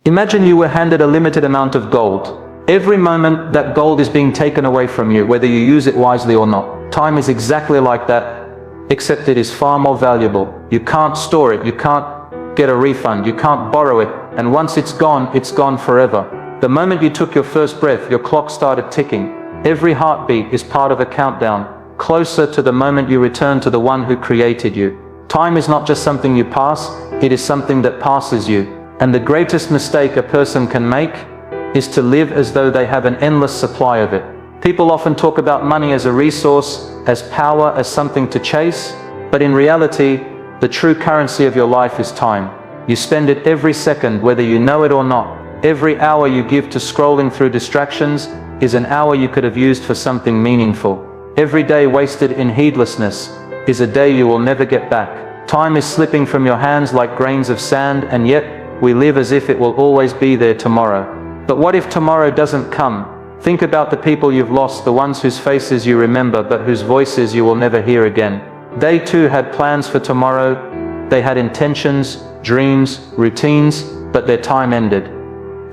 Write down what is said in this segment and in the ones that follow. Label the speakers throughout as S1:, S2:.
S1: Imagine you were handed a limited amount of gold. Every moment that gold is being taken away from you, whether you use it wisely or not. Time is exactly like that, except it is far more valuable. You can't store it, you can't get a refund, you can't borrow it, and once it's gone forever. The moment you took your first breath, your clock started ticking. Every heartbeat is part of a countdown, closer to the moment you return to the one who created you. Time is not just something you pass, it is something that passes you. And the greatest mistake a person can make is to live as though they have an endless supply of it. People often talk about money as a resource, as power, as something to chase, but in reality, the true currency of your life is time. You spend it every second, whether you know it or not. Every hour you give to scrolling through distractions is an hour you could have used for something meaningful. Every day wasted in heedlessness is a day you will never get back. Time is slipping from your hands like grains of sand, and yet we live as if it will always be there tomorrow. But what if tomorrow doesn't come? Think about the people you've lost, the ones whose faces you remember but whose voices you will never hear again. They too had plans for tomorrow. They had intentions, dreams, routines, but their time ended.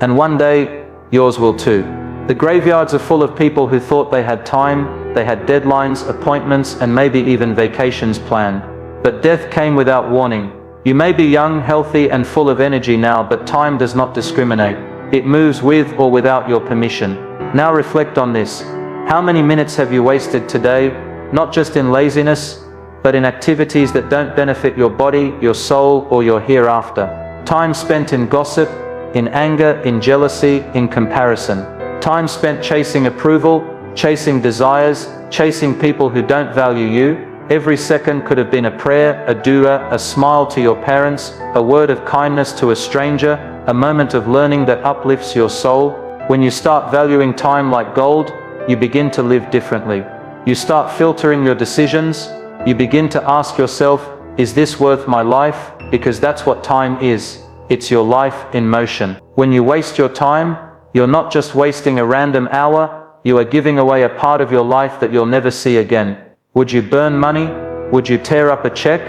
S1: And one day, yours will too. The graveyards are full of people who thought they had time, they had deadlines, appointments, and maybe even vacations planned. But death came without warning. You may be young, healthy, and full of energy now, but time does not discriminate. It moves with or without your permission. Now reflect on this. How many minutes have you wasted today, not just in laziness, but in activities that don't benefit your body, your soul, or your hereafter? Time spent in gossip, in anger, in jealousy, in comparison. Time spent chasing approval, chasing desires, chasing people who don't value you. Every second could have been a prayer, a dua, a smile to your parents, a word of kindness to a stranger, a moment of learning that uplifts your soul. When you start valuing time like gold, you begin to live differently. You start filtering your decisions. You begin to ask yourself, is this worth my life? Because that's what time is. It's your life in motion. When you waste your time, you're not just wasting a random hour, you are giving away a part of your life that you'll never see again. Would you burn money? Would you tear up a check?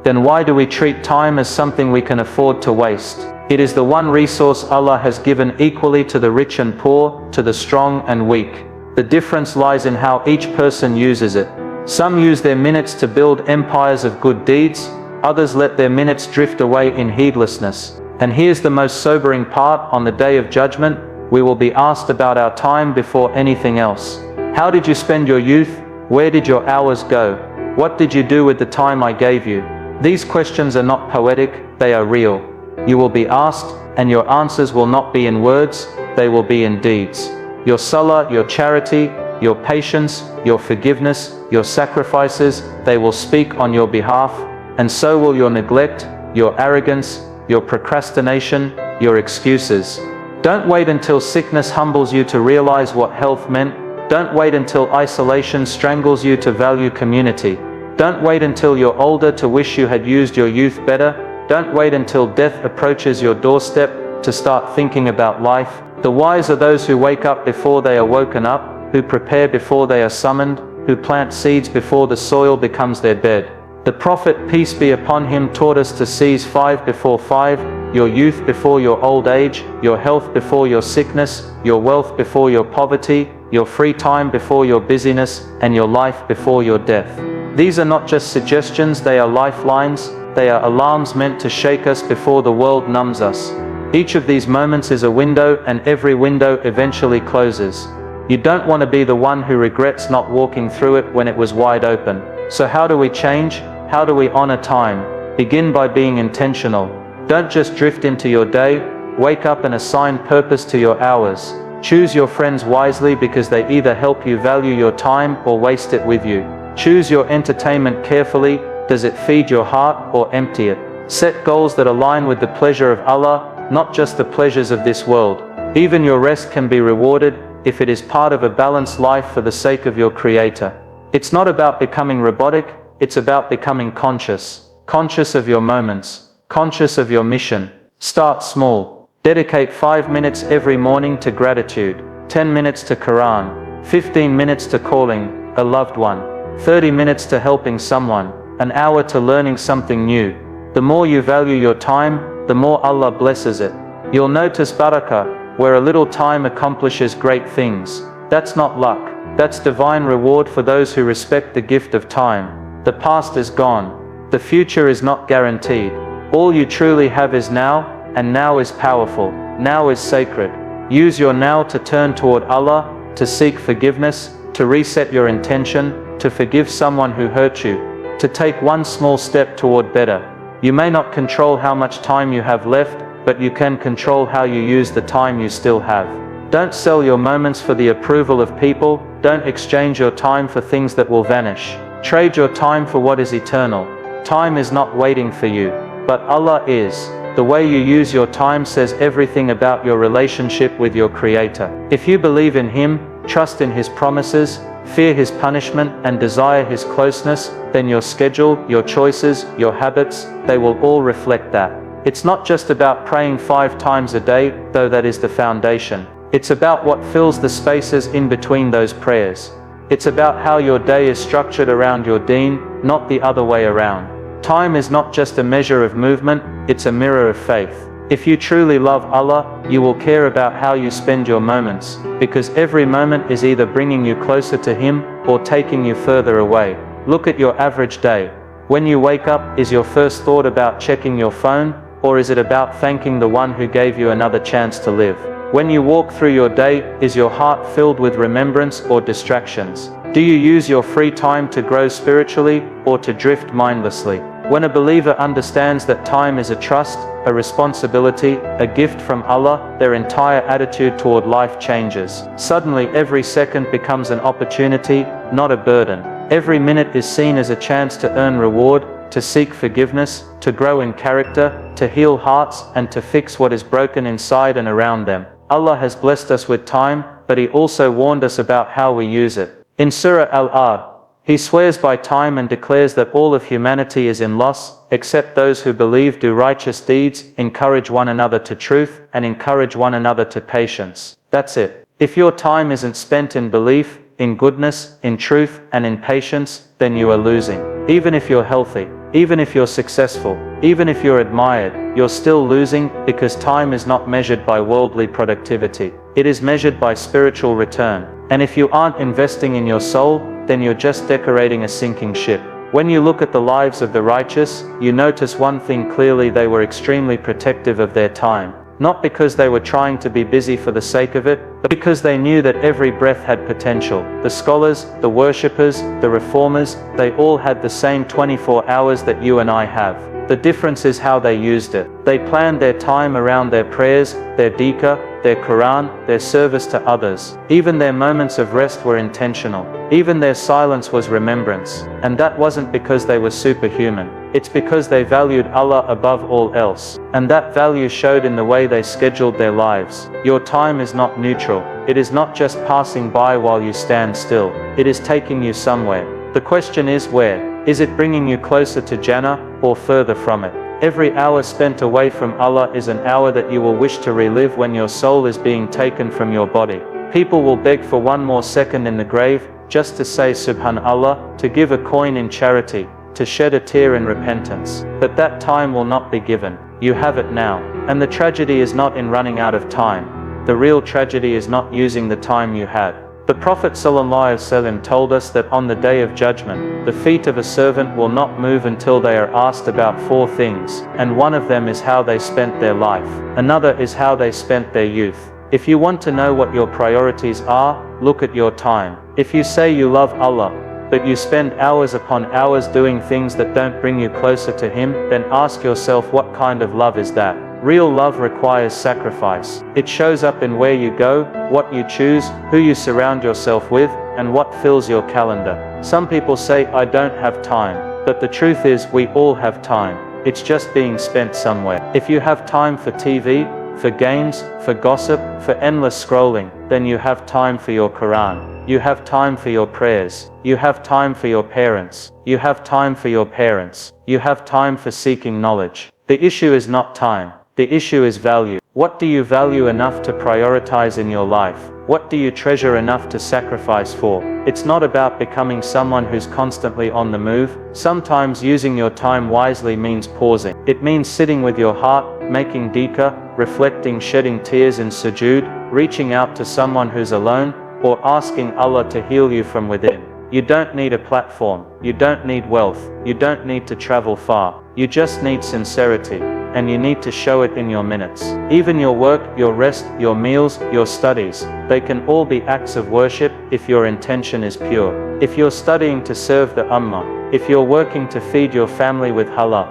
S1: Then why do we treat time as something we can afford to waste? It is the one resource Allah has given equally to the rich and poor, to the strong and weak. The difference lies in how each person uses it. Some use their minutes to build empires of good deeds, others let their minutes drift away in heedlessness. And here's the most sobering part: on the Day of Judgment, we will be asked about our time before anything else. How did you spend your youth? Where did your hours go? What did you do with the time I gave you? These questions are not poetic, they are real. You will be asked, and your answers will not be in words, they will be in deeds. Your salah, your charity, your patience, your forgiveness, your sacrifices, they will speak on your behalf, and so will your neglect, your arrogance, your procrastination, your excuses. Don't wait until sickness humbles you to realize what health meant. Don't wait until isolation strangles you to value community. Don't wait until you're older to wish you had used your youth better. Don't wait until death approaches your doorstep to start thinking about life. The wise are those who wake up before they are woken up, who prepare before they are summoned, who plant seeds before the soil becomes their bed. The Prophet, peace be upon him, taught us to seize 5 before 5, your youth before your old age, your health before your sickness, your wealth before your poverty, your free time before your busyness, and your life before your death. These are not just suggestions, they are lifelines, they are alarms meant to shake us before the world numbs us. Each of these moments is a window, and every window eventually closes. You don't want to be the one who regrets not walking through it when it was wide open. So how do we change? How do we honor time? Begin by being intentional. Don't just drift into your day. Wake up and assign purpose to your hours. Choose your friends wisely because they either help you value your time or waste it with you. Choose your entertainment carefully. Does it feed your heart or empty it? Set goals that align with the pleasure of Allah, not just the pleasures of this world. Even your rest can be rewarded if it is part of a balanced life for the sake of your Creator. It's not about becoming robotic, it's about becoming conscious. Conscious of your moments, conscious of your mission. Start small. Dedicate 5 minutes every morning to gratitude, 10 minutes to Quran, 15 minutes to calling a loved one, 30 minutes to helping someone, an hour to learning something new. The more you value your time, the more Allah blesses it. You'll notice barakah, where a little time accomplishes great things. That's not luck. That's divine reward for those who respect the gift of time. The past is gone. The future is not guaranteed. All you truly have is now, and now is powerful. Now is sacred. Use your now to turn toward Allah, to seek forgiveness, to reset your intention, to forgive someone who hurt you, to take one small step toward better. You may not control how much time you have left, but you can control how you use the time you still have. Don't sell your moments for the approval of people. Don't exchange your time for things that will vanish. Trade your time for what is eternal. Time is not waiting for you, but Allah is. The way you use your time says everything about your relationship with your Creator. If you believe in Him, trust in His promises, fear His punishment, and desire His closeness, then your schedule, your choices, your habits, they will all reflect that. It's not just about praying 5 times a day, though that is the foundation. It's about what fills the spaces in between those prayers. It's about how your day is structured around your deen, not the other way around. Time is not just a measure of movement, it's a mirror of faith. If you truly love Allah, you will care about how you spend your moments, because every moment is either bringing you closer to Him, or taking you further away. Look at your average day. When you wake up, is your first thought about checking your phone, or is it about thanking the one who gave you another chance to live? When you walk through your day, is your heart filled with remembrance or distractions? Do you use your free time to grow spiritually, or to drift mindlessly? When a believer understands that time is a trust, a responsibility, a gift from Allah, their entire attitude toward life changes. Suddenly every second becomes an opportunity, not a burden. Every minute is seen as a chance to earn reward, to seek forgiveness, to grow in character, to heal hearts, and to fix what is broken inside and around them. Allah has blessed us with time, but He also warned us about how we use it. In Surah Al-A'd, He swears by time and declares that all of humanity is in loss, except those who believe, do righteous deeds, encourage one another to truth, and encourage one another to patience. That's it. If your time isn't spent in belief, in goodness, in truth, and in patience, then you are losing. Even if you're healthy, even if you're successful, even if you're admired, you're still losing, because time is not measured by worldly productivity. It is measured by spiritual return. And if you aren't investing in your soul, then you're just decorating a sinking ship. When you look at the lives of the righteous, you notice one thing clearly: they were extremely protective of their time. Not because they were trying to be busy for the sake of it, but because they knew that every breath had potential. The scholars, the worshippers, the reformers, they all had the same 24 hours that you and I have. The difference is how they used it. They planned their time around their prayers, their dhikr, their Quran, their service to others. Even their moments of rest were intentional. Even their silence was remembrance. And that wasn't because they were superhuman. It's because they valued Allah above all else. And that value showed in the way they scheduled their lives. Your time is not neutral. It is not just passing by while you stand still. It is taking you somewhere. The question is where? Is it bringing you closer to Jannah, or further from it? Every hour spent away from Allah is an hour that you will wish to relive when your soul is being taken from your body. People will beg for one more second in the grave, just to say Subhanallah, to give a coin in charity, to shed a tear in repentance. But that time will not be given. You have it now. And the tragedy is not in running out of time. The real tragedy is not using the time you had. The Prophet ﷺ told us that on the Day of Judgment, the feet of a servant will not move until they are asked about 4 things, and one of them is how they spent their life. Another is how they spent their youth. If you want to know what your priorities are, look at your time. If you say you love Allah, but you spend hours upon hours doing things that don't bring you closer to Him, then ask yourself, what kind of love is that? Real love requires sacrifice. It shows up in where you go, what you choose, who you surround yourself with, and what fills your calendar. Some people say, I don't have time. But the truth is, we all have time. It's just being spent somewhere. If you have time for TV, for games, for gossip, for endless scrolling, then you have time for your Quran. You have time for your prayers. You have time for your parents. You have time for your parents. You have time for seeking knowledge. The issue is not time. The issue is value. What do you value enough to prioritize in your life? What do you treasure enough to sacrifice for? It's not about becoming someone who's constantly on the move. Sometimes using your time wisely means pausing. It means sitting with your heart, making dhikr, reflecting, shedding tears in sujood, reaching out to someone who's alone, or asking Allah to heal you from within. You don't need a platform, you don't need wealth, you don't need to travel far, you just need sincerity, and you need to show it in your minutes. Even your work, your rest, your meals, your studies, they can all be acts of worship if your intention is pure. If you're studying to serve the ummah, if you're working to feed your family with halal,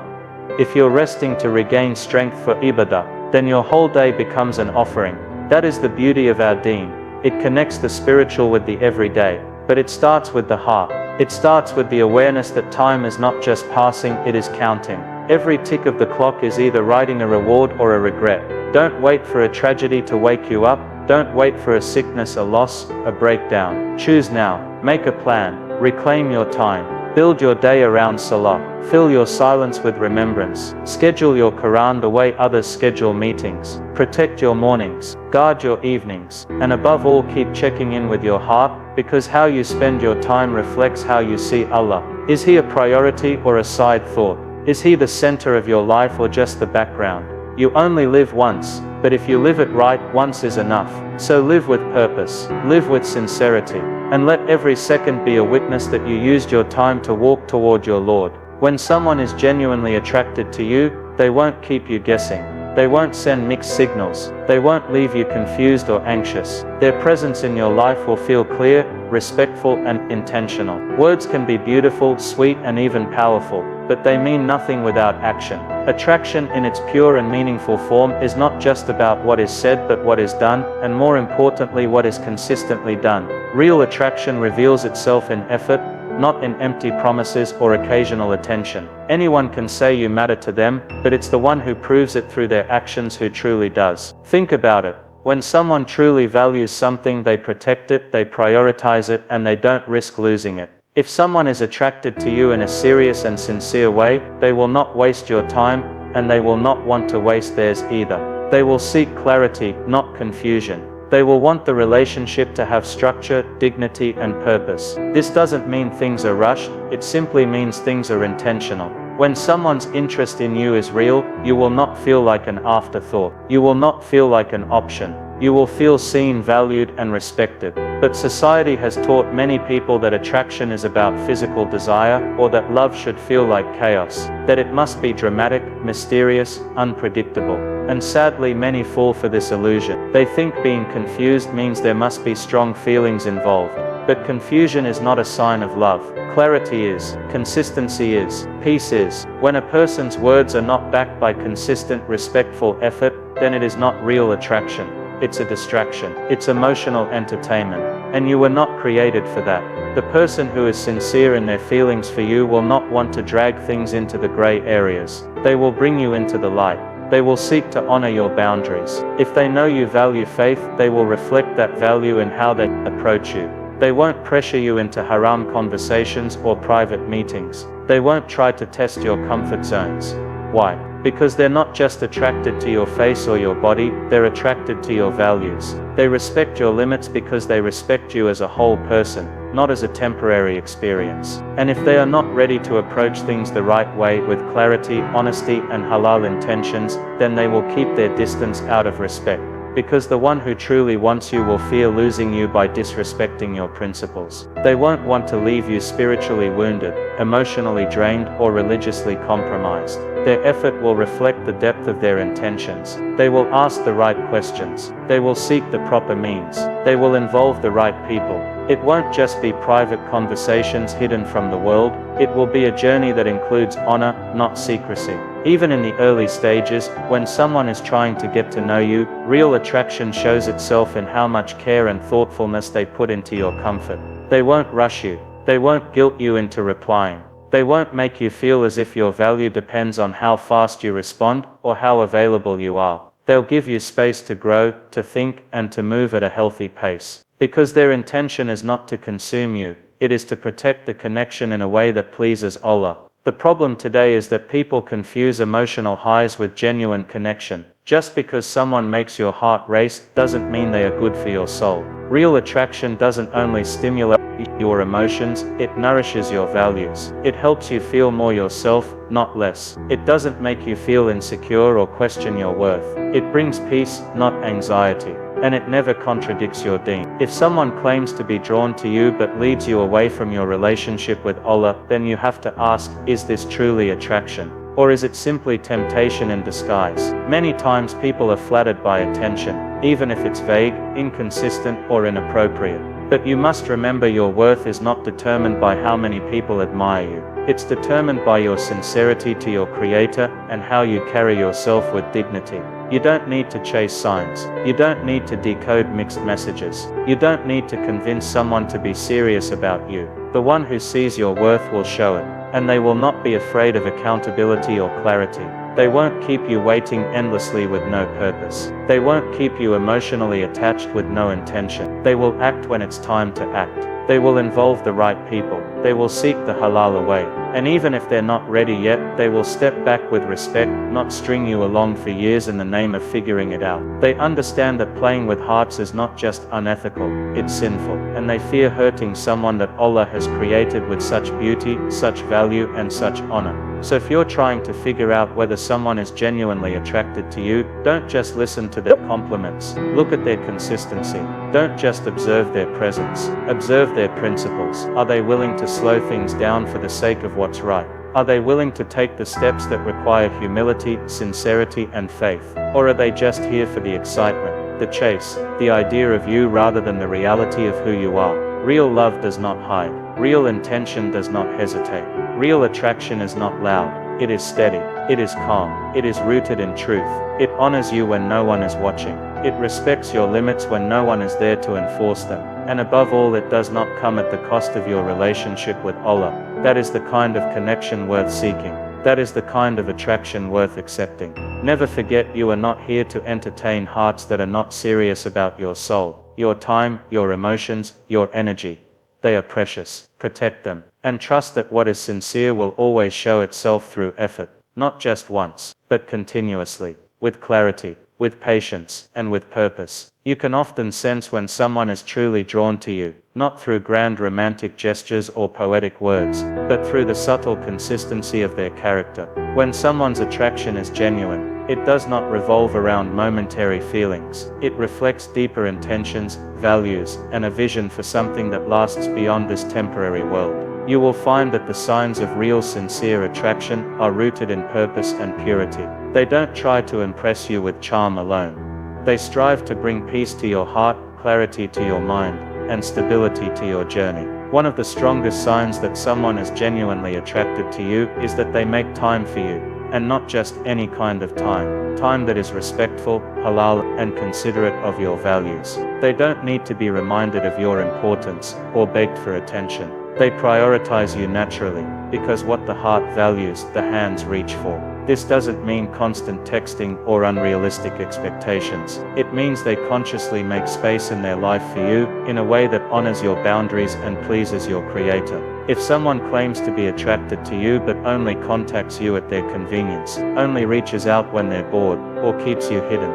S1: if you're resting to regain strength for ibadah, then your whole day becomes an offering. That is the beauty of our deen. It connects the spiritual with the everyday. But it starts with the heart. It starts with the awareness that time is not just passing, it is counting. Every tick of the clock is either writing a reward or a regret. Don't wait for a tragedy to wake you up. Don't wait for a sickness, a loss, a breakdown. Choose now. Make a plan. Reclaim your time. Build your day around salah. Fill your silence with remembrance. Schedule your Quran the way others schedule meetings. Protect your mornings. Guard your evenings. And above all, keep checking in with your heart, because how you spend your time reflects how you see Allah. Is He a priority or a side thought? Is He the center of your life or just the background? You only live once, but if you live it right, once is enough. So live with purpose, live with sincerity, and let every second be a witness that you used your time to walk toward your Lord. When someone is genuinely attracted to you, they won't keep you guessing. They won't send mixed signals. They won't leave you confused or anxious. Their presence in your life will feel clear, respectful, and intentional. Words can be beautiful, sweet, and even powerful, but they mean nothing without action. Attraction in its pure and meaningful form is not just about what is said but what is done, and more importantly what is consistently done. Real attraction reveals itself in effort, not in empty promises or occasional attention. Anyone can say you matter to them, but it's the one who proves it through their actions who truly does. Think about it. When someone truly values something, they protect it, they prioritize it, and they don't risk losing it. If someone is attracted to you in a serious and sincere way, they will not waste your time, and they will not want to waste theirs either. They will seek clarity, not confusion. They will want the relationship to have structure, dignity, and purpose. This doesn't mean things are rushed, it simply means things are intentional. When someone's interest in you is real, you will not feel like an afterthought. You will not feel like an option. You will feel seen, valued, and respected. But society has taught many people that attraction is about physical desire, or that love should feel like chaos, that it must be dramatic, mysterious, unpredictable. And sadly, many fall for this illusion. They think being confused means there must be strong feelings involved. But confusion is not a sign of love. Clarity is, consistency is, peace is. When a person's words are not backed by consistent, respectful effort, then it is not real attraction. It's a distraction. It's emotional entertainment. And you were not created for that. The person who is sincere in their feelings for you will not want to drag things into the gray areas. They will bring you into the light. They will seek to honor your boundaries. If they know you value faith, they will reflect that value in how they approach you. They won't pressure you into haram conversations or private meetings. They won't try to test your comfort zones. Why? Because they're not just attracted to your face or your body, they're attracted to your values. They respect your limits because they respect you as a whole person, not as a temporary experience. And if they are not ready to approach things the right way, with clarity, honesty, and halal intentions, then they will keep their distance out of respect. Because the one who truly wants you will fear losing you by disrespecting your principles. They won't want to leave you spiritually wounded, emotionally drained, or religiously compromised. Their effort will reflect the depth of their intentions. They will ask the right questions. They will seek the proper means. They will involve the right people. It won't just be private conversations hidden from the world. It will be a journey that includes honor, not secrecy. Even in the early stages, when someone is trying to get to know you, real attraction shows itself in how much care and thoughtfulness they put into your comfort. They won't rush you. They won't guilt you into replying. They won't make you feel as if your value depends on how fast you respond or how available you are. They'll give you space to grow, to think, and to move at a healthy pace. Because their intention is not to consume you, it is to protect the connection in a way that pleases Allah. The problem today is that people confuse emotional highs with genuine connection. Just because someone makes your heart race doesn't mean they are good for your soul. Real attraction doesn't only stimulate
S2: your emotions, it nourishes your values. It helps you feel more yourself, not less. It doesn't make you feel insecure or question your worth. It brings peace, not anxiety. And it never contradicts your deen. If someone claims to be drawn to you but leads you away from your relationship with Allah, then you have to ask, is this truly attraction? Or is it simply temptation in disguise? Many times people are flattered by attention, even if it's vague, inconsistent, or inappropriate. But you must remember your worth is not determined by how many people admire you. It's determined by your sincerity to your Creator and how you carry yourself with dignity. You don't need to chase signs. You don't need to decode mixed messages. You don't need to convince someone to be serious about you. The one who sees your worth will show it, and they will not be afraid of accountability or clarity. They won't keep you waiting endlessly with no purpose. They won't keep you emotionally attached with no intention. They will act when it's time to act. They will involve the right people. They will seek the halal way. And even if they're not ready yet, they will step back with respect, not string you along for years in the name of figuring it out. They understand that playing with hearts is not just unethical, it's sinful. And they fear hurting someone that Allah has created with such beauty, such value, and such honor. So if you're trying to figure out whether someone is genuinely attracted to you, don't just listen to their compliments. Look at their consistency. Don't just observe their presence. Observe their principles. Are they willing to slow things down for the sake of what's right? Are they willing to take the steps that require humility, sincerity, and faith? Or are they just here for the excitement, the chase, the idea of you rather than the reality of who you are? Real love does not hide. Real intention does not hesitate. Real attraction is not loud. It is steady. It is calm. It is rooted in truth. It honors you when no one is watching. It respects your limits when no one is there to enforce them. And above all, it does not come at the cost of your relationship with Allah. That is the kind of connection worth seeking. That is the kind of attraction worth accepting. Never forget, you are not here to entertain hearts that are not serious about your soul, your time, your emotions, your energy. They are precious. Protect them. And trust that what is sincere will always show itself through effort. Not just once, but continuously. With clarity, with patience, and with purpose. You can often sense when someone is truly drawn to you, not through grand romantic gestures or poetic words, but through the subtle consistency of their character. When someone's attraction is genuine, it does not revolve around momentary feelings. It reflects deeper intentions, values, and a vision for something that lasts beyond this temporary world. You will find that the signs of real sincere attraction are rooted in purpose and purity. They don't try to impress you with charm alone. They strive to bring peace to your heart, clarity to your mind, and stability to your journey. One of the strongest signs that someone is genuinely attracted to you is that they make time for you, and not just any kind of time. Time that is respectful, halal, and considerate of your values. They don't need to be reminded of your importance or begged for attention. They prioritize you naturally, because what the heart values, the hands reach for. This doesn't mean constant texting or unrealistic expectations. It means they consciously make space in their life for you, in a way that honors your boundaries and pleases your Creator. If someone claims to be attracted to you but only contacts you at their convenience, only reaches out when they're bored, or keeps you hidden,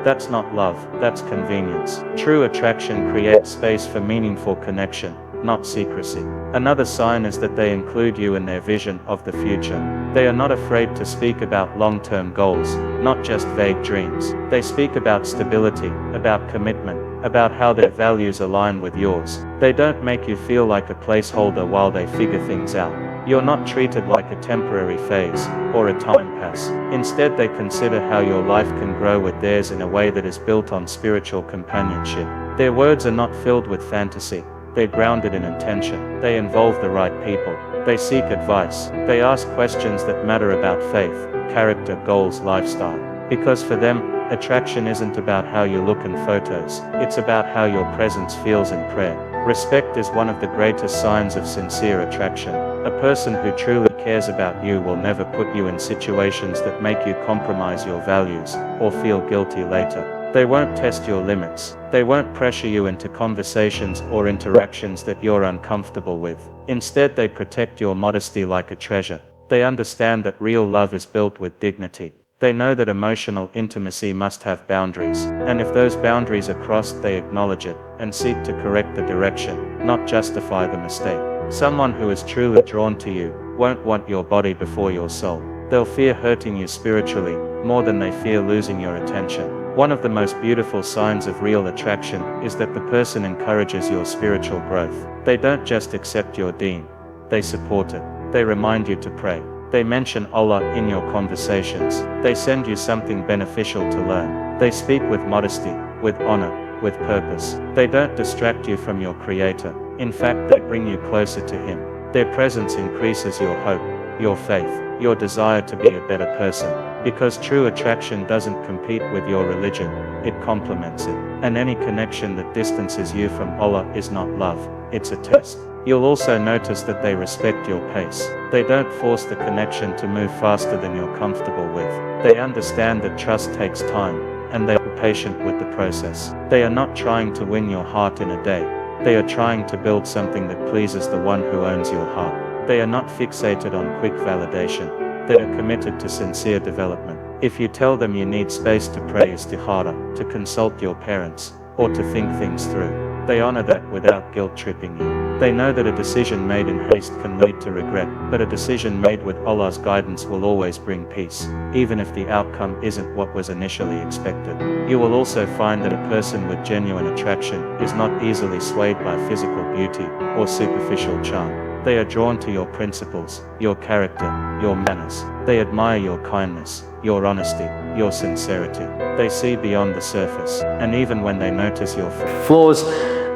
S2: that's not love, that's convenience. True attraction creates space for meaningful connection, not secrecy. Another sign is that they include you in their vision of the future. They are not afraid to speak about long-term goals, not just vague dreams. They speak about stability, about commitment, about how their values align with yours. They don't make you feel like a placeholder while they figure things out. You're not treated like a temporary phase, or a time pass. Instead, they consider how your life can grow with theirs in a way that is built on spiritual companionship. Their words are not filled with fantasy. They're grounded in intention. They involve the right people. They seek advice. They ask questions that matter about faith, character, goals, lifestyle. Because for them, attraction isn't about how you look in photos. It's about how your presence feels in prayer. Respect is one of the greatest signs of sincere attraction. A person who truly cares about you will never put you in situations that make you compromise your values, or feel guilty later. They won't test your limits. They won't pressure you into conversations or interactions that you're uncomfortable with. Instead, they protect your modesty like a treasure. They understand that real love is built with dignity. They know that emotional intimacy must have boundaries, and if those boundaries are crossed, they acknowledge it and seek to correct the direction, not justify the mistake. Someone who is truly drawn to you won't want your body before your soul. They'll fear hurting you spiritually more than they fear losing your attention. One of the most beautiful signs of real attraction is that the person encourages your spiritual growth. They don't just accept your deen, they support it. They remind you to pray. They mention Allah in your conversations. They send you something beneficial to learn. They speak with modesty, with honor, with purpose. They don't distract you from your Creator. In fact, they bring you closer to Him. Their presence increases your hope, your faith, your desire to be a better person. Because true attraction doesn't compete with your religion, it complements it. And any connection that distances you from Allah is not love, it's a test. You'll also notice that they respect your pace. They don't force the connection to move faster than you're comfortable with. They understand that trust takes time, and they are patient with the process. They are not trying to win your heart in a day. They are trying to build something that pleases the one who owns your heart. They are not fixated on quick validation. They are committed to sincere development. If you tell them you need space to pray istikhara, to consult your parents, or to think things through, they honor that without guilt-tripping you. They know that a decision made in haste can lead to regret, but a decision made with Allah's guidance will always bring peace, even if the outcome isn't what was initially expected. You will also find that a person with genuine attraction is not easily swayed by physical beauty or superficial charm. They are drawn to your principles, your character, your manners. They admire your kindness, your honesty, your sincerity. They see beyond the surface, and even when they notice your
S1: flaws,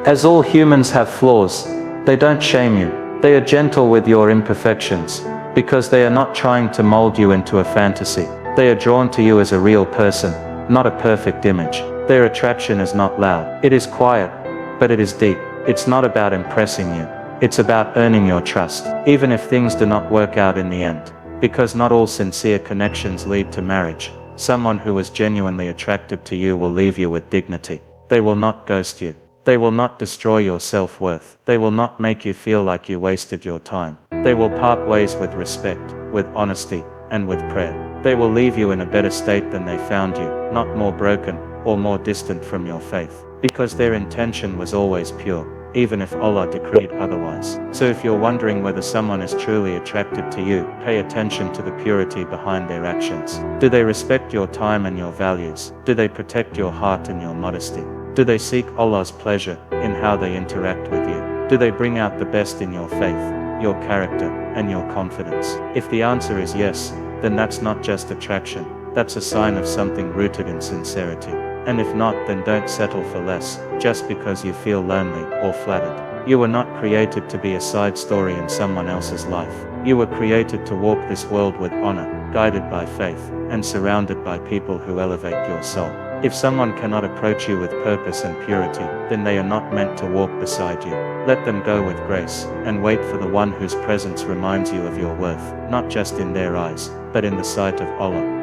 S1: as all humans have flaws, they don't shame you. They are gentle with your imperfections, because they are not trying to mold you into a fantasy. They are drawn to you as a real person, not a perfect image. Their attraction is not loud. It is quiet, but it is deep. It's not about impressing you. It's about earning your trust, even if things do not work out in the end. Because not all sincere connections lead to marriage. Someone who is genuinely attracted to you will leave you with dignity. They will not ghost you. They will not destroy your self-worth. They will not make you feel like you wasted your time. They will part ways with respect, with honesty, and with prayer. They will leave you in a better state than they found you, not more broken, or more distant from your faith. Because their intention was always pure, even if Allah decreed otherwise. So if you're wondering whether someone is truly attracted to you, pay attention to the purity behind their actions. Do they respect your time and your values? Do they protect your heart and your modesty? Do they seek Allah's pleasure in how they interact with you? Do they bring out the best in your faith, your character, and your confidence? If the answer is yes, then that's not just attraction, that's a sign of something rooted in sincerity. And if not, then don't settle for less, just because you feel lonely or flattered. You were not created to be a side story in someone else's life. You were created to walk this world with honor, guided by faith, and surrounded by people who elevate your soul. If someone cannot approach you with purpose and purity, then they are not meant to walk beside you. Let them go with grace, and wait for the one whose presence reminds you of your worth, not just in their eyes, but in the sight of Allah.